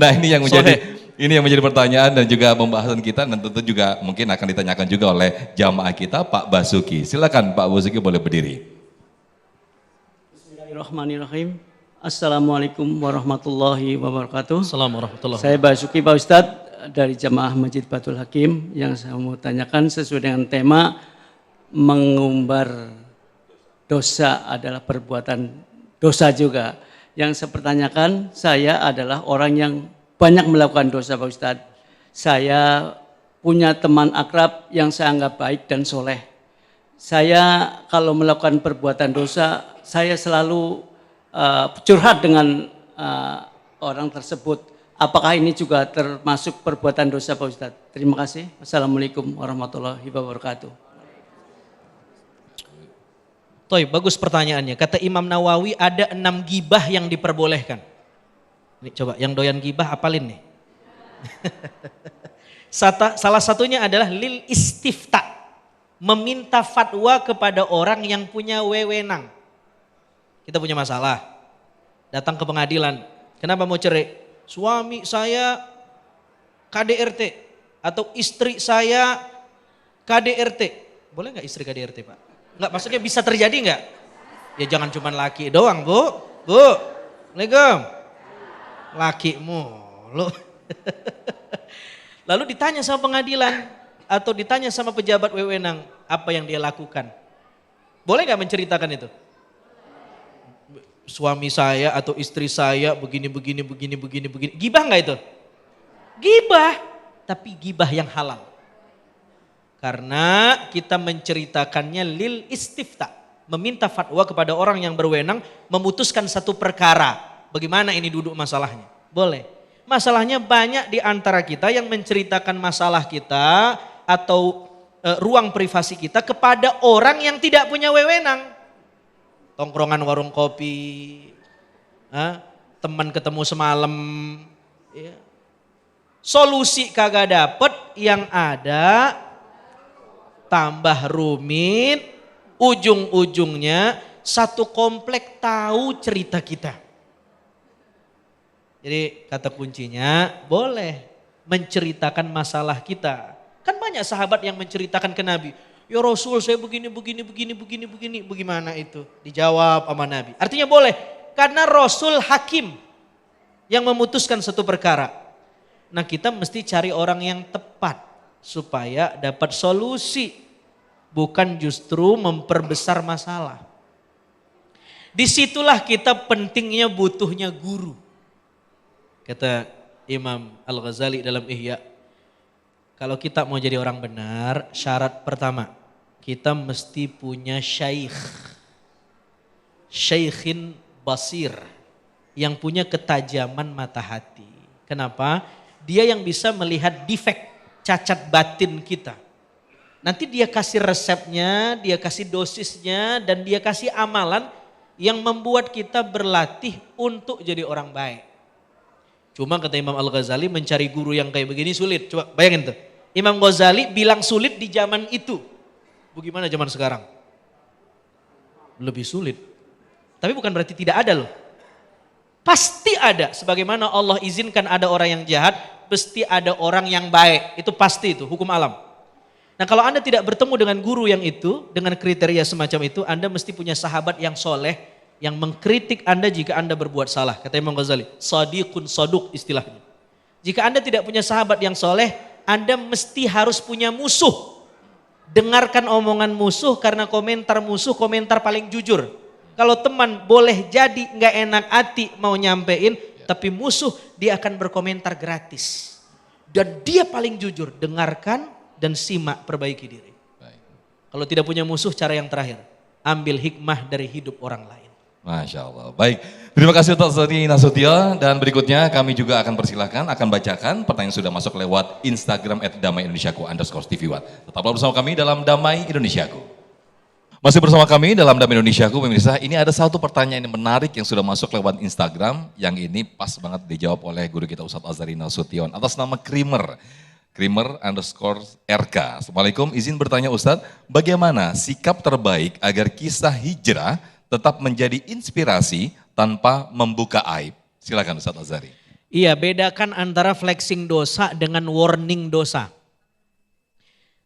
Nah ini yang menjadi Soleh. ini yang menjadi pertanyaan dan juga pembahasan kita dan tentu juga mungkin akan ditanyakan juga oleh jamaah kita Pak Basuki. Silakan Pak Basuki boleh berdiri. Bismillahirrahmanirrahim. Assalamualaikum warahmatullahi wabarakatuh. Assalamualaikum warahmatullahi Saya Basuki Pak Ustadz dari Jamaah Masjid Batul Hakim yang saya mau tanyakan sesuai dengan tema mengumbar dosa adalah perbuatan dosa juga. Yang saya pertanyakan, saya adalah orang yang banyak melakukan dosa Pak Ustadz. Saya punya teman akrab yang saya anggap baik dan soleh. Saya kalau melakukan perbuatan dosa, saya selalu curhat dengan orang tersebut. Apakah ini juga termasuk perbuatan dosa Pak Ustadz? Terima kasih. Wassalamualaikum warahmatullahi wabarakatuh. Toy, bagus pertanyaannya. Kata Imam Nawawi ada 6 gibah yang diperbolehkan. Ini coba yang doyan gibah apalin nih. Salah satunya adalah lil istifta. Meminta fatwa kepada orang yang punya wewenang. Kita punya masalah. Datang ke pengadilan. Kenapa mau cerai? Suami saya KDRT. Atau istri saya KDRT. Boleh nggak istri KDRT Pak? Enggak, maksudnya bisa terjadi enggak? Ya jangan cuma laki doang, Bu. Bu. Assalamualaikum. Laki mulu. Lalu ditanya sama pengadilan atau ditanya sama pejabat wewenang apa yang dia lakukan. Boleh enggak menceritakan itu? Suami saya atau istri saya begini. Gibah enggak itu? Gibah, tapi gibah yang halal. Karena kita menceritakannya lil istifta. Meminta fatwa kepada orang yang berwenang memutuskan satu perkara. Bagaimana ini duduk masalahnya? Boleh. Masalahnya banyak di antara kita yang menceritakan masalah kita atau ruang privasi kita kepada orang yang tidak punya wewenang. Tongkrongan warung kopi, teman ketemu semalam. Ya. Solusi kagak dapet, yang ada tambah rumit, ujung-ujungnya satu komplek tahu cerita kita. Jadi kata kuncinya boleh menceritakan masalah kita. Kan banyak sahabat yang menceritakan ke Nabi. Ya Rasul saya begini. Bagaimana itu? Dijawab sama Nabi. Artinya boleh. Karena Rasul hakim yang memutuskan satu perkara. Nah kita mesti cari orang yang tepat. Supaya dapat solusi, bukan justru memperbesar masalah. Disitulah kita pentingnya butuhnya guru. Kata Imam Al-Ghazali dalam Ihya, kalau kita mau jadi orang benar, syarat pertama, kita mesti punya syaikh. Syaikhin basir, yang punya ketajaman mata hati. Kenapa? Dia yang bisa melihat defek, cacat batin kita. Nanti dia kasih resepnya, dia kasih dosisnya, dan dia kasih amalan yang membuat kita berlatih untuk jadi orang baik. Cuma kata Imam Al-Ghazali mencari guru yang kayak begini sulit. Coba bayangin tuh. Imam Ghazali bilang sulit di zaman itu. Bagaimana zaman sekarang? Lebih sulit. Tapi bukan berarti tidak ada loh. Pasti ada. Sebagaimana Allah izinkan ada orang yang jahat, pasti ada orang yang baik. Itu pasti itu, hukum alam. Nah kalau Anda tidak bertemu dengan guru yang itu, dengan kriteria semacam itu, Anda mesti punya sahabat yang soleh, yang mengkritik Anda jika Anda berbuat salah. Kata Imam Ghazali, sadiqun saduk istilahnya. Jika Anda tidak punya sahabat yang soleh, Anda mesti harus punya musuh. Dengarkan omongan musuh karena komentar musuh komentar paling jujur. Kalau teman boleh jadi nggak enak hati mau nyampein, tapi musuh dia akan berkomentar gratis. Dan dia paling jujur, dengarkan dan simak, perbaiki diri. Kalau tidak punya musuh, cara yang terakhir, ambil hikmah dari hidup orang lain. Masya Allah. Baik, terima kasih Ustaz Sani Nasution, dan berikutnya kami juga akan persilahkan, akan bacakan pertanyaan yang sudah masuk lewat Instagram @damaiindonesiaku_TV1. Tetaplah bersama kami dalam Damai Indonesiaku. Masih bersama kami dalam Damai Indonesiaku, pemirsa. Ini ada satu pertanyaan yang menarik yang sudah masuk lewat Instagram, yang ini pas banget dijawab oleh guru kita Ustaz Azhari Nasution atas nama Krimer_RK. Assalamualaikum, izin bertanya Ustadz, bagaimana sikap terbaik agar kisah hijrah tetap menjadi inspirasi tanpa membuka aib? Silakan Ustadz Azhari. Iya, bedakan antara flexing dosa dengan warning dosa.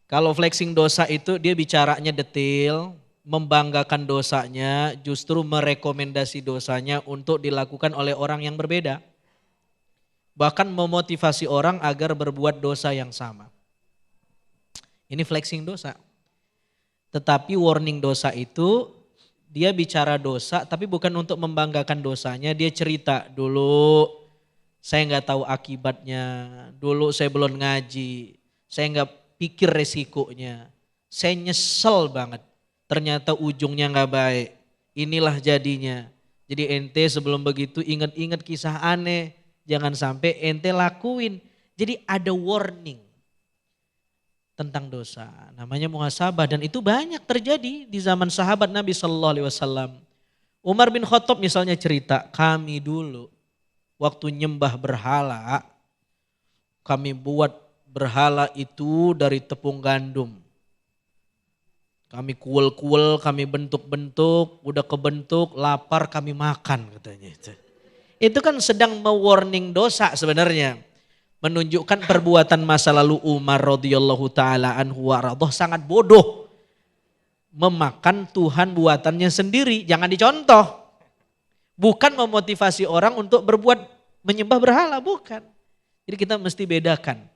Kalau flexing dosa itu dia bicaranya detail, membanggakan dosanya, justru merekomendasi dosanya untuk dilakukan oleh orang yang berbeda. Bahkan memotivasi orang agar berbuat dosa yang sama. Ini flexing dosa. Tetapi warning dosa itu dia bicara dosa tapi bukan untuk membanggakan dosanya, dia cerita dulu saya nggak tahu akibatnya, dulu saya belum ngaji, saya nggak pikir resikonya, saya nyesel banget, ternyata ujungnya nggak baik, inilah jadinya. Jadi ente sebelum begitu ingat-ingat kisah aneh, jangan sampai ente lakuin. Jadi ada warning tentang dosa, namanya muhasabah dan itu banyak terjadi di zaman sahabat Nabi Sallallahu Alaihi Wasallam. Umar bin Khattab misalnya cerita, kami dulu waktu nyembah berhala, kami buat berhala itu dari tepung gandum. Kami kuel-kuel, kami bentuk-bentuk, udah kebentuk, lapar kami makan katanya itu. Itu kan sedang mewarning dosa sebenarnya. Menunjukkan perbuatan masa lalu Umar radhiyallahu taala anhu wa radhah sangat bodoh. Memakan Tuhan buatannya sendiri, jangan dicontoh. Bukan memotivasi orang untuk berbuat menyembah berhala, bukan. Jadi kita mesti bedakan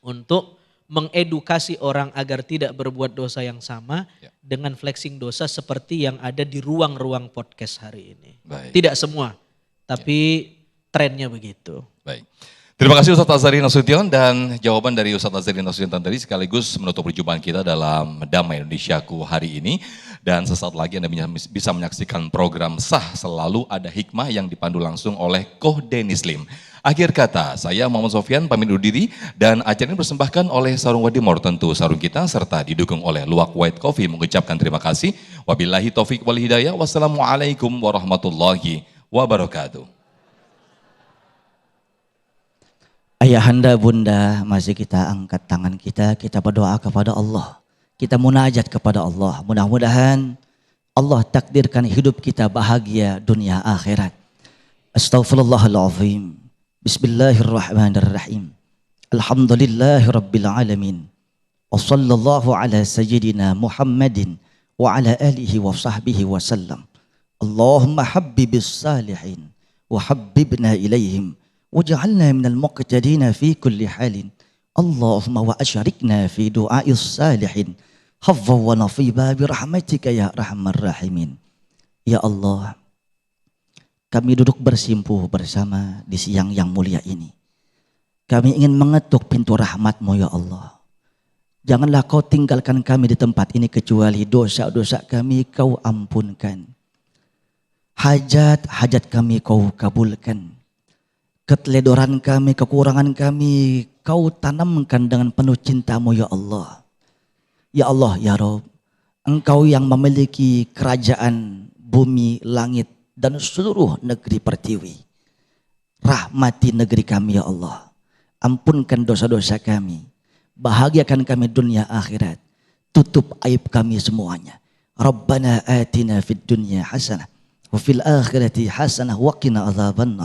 untuk mengedukasi orang agar tidak berbuat dosa yang sama dengan flexing dosa seperti yang ada di ruang-ruang podcast hari ini. Baik. Tidak semua, tapi trennya begitu. Baik. Terima kasih Ustadz Azhari Nasution dan jawaban dari Ustadz Azhari Nasution tadi sekaligus menutup perjumpaan kita dalam Damai Indonesiaku hari ini. Dan sesaat lagi Anda bisa menyaksikan program Sah Selalu Ada Hikmah yang dipandu langsung oleh Koh Denis Lim. Akhir kata, saya Muhammad Sofyan pamit undur diri dan acara ini dipersembahkan oleh Sarung Wadimor tentu sarung kita serta didukung oleh Luwak White Coffee mengucapkan terima kasih. Wabillahi taufik wal hidayah. Wassalamualaikum warahmatullahi wabarakatuh. Ayahanda bunda, masih kita angkat tangan kita berdoa kepada Allah. Kita munajat kepada Allah. Mudah-mudahan Allah takdirkan hidup kita bahagia dunia akhirat. Astaghfirullahaladzim. Bismillahirrahmanirrahim. Alhamdulillahirabbil alamin. Wassallallahu ala sayyidina Muhammadin wa ala alihi wa sahbihi wa sallam. Allahumma habbibis salihin wa habbibna ilaihim. وجعلنا من المقتدين في كل حال اللهم وأشركنا في دعاء الصالحين حظا ونصيبا برحمتك يا أرحم الراحمين. Ya Allah, kami duduk bersimpuh bersama di siang yang mulia ini. Kami ingin mengetuk pintu rahmat-Mu ya Allah. Janganlah Kau tinggalkan kami di tempat ini kecuali dosa-dosa kami Kau ampunkan. Hajat-hajat kami Kau kabulkan. Keteledoran kami, kekurangan kami, Kau tanamkan dengan penuh cinta-Mu ya Allah. Ya Allah, ya Rabb, Engkau yang memiliki kerajaan bumi, langit, dan seluruh negeri pertiwi. Rahmati negeri kami ya Allah. Ampunkan dosa-dosa kami. Bahagiakan kami dunia akhirat. Tutup aib kami semuanya. Rabbana atina fid dunya hasanah. Wa fil akhirati hasanah wa qina adzabannar.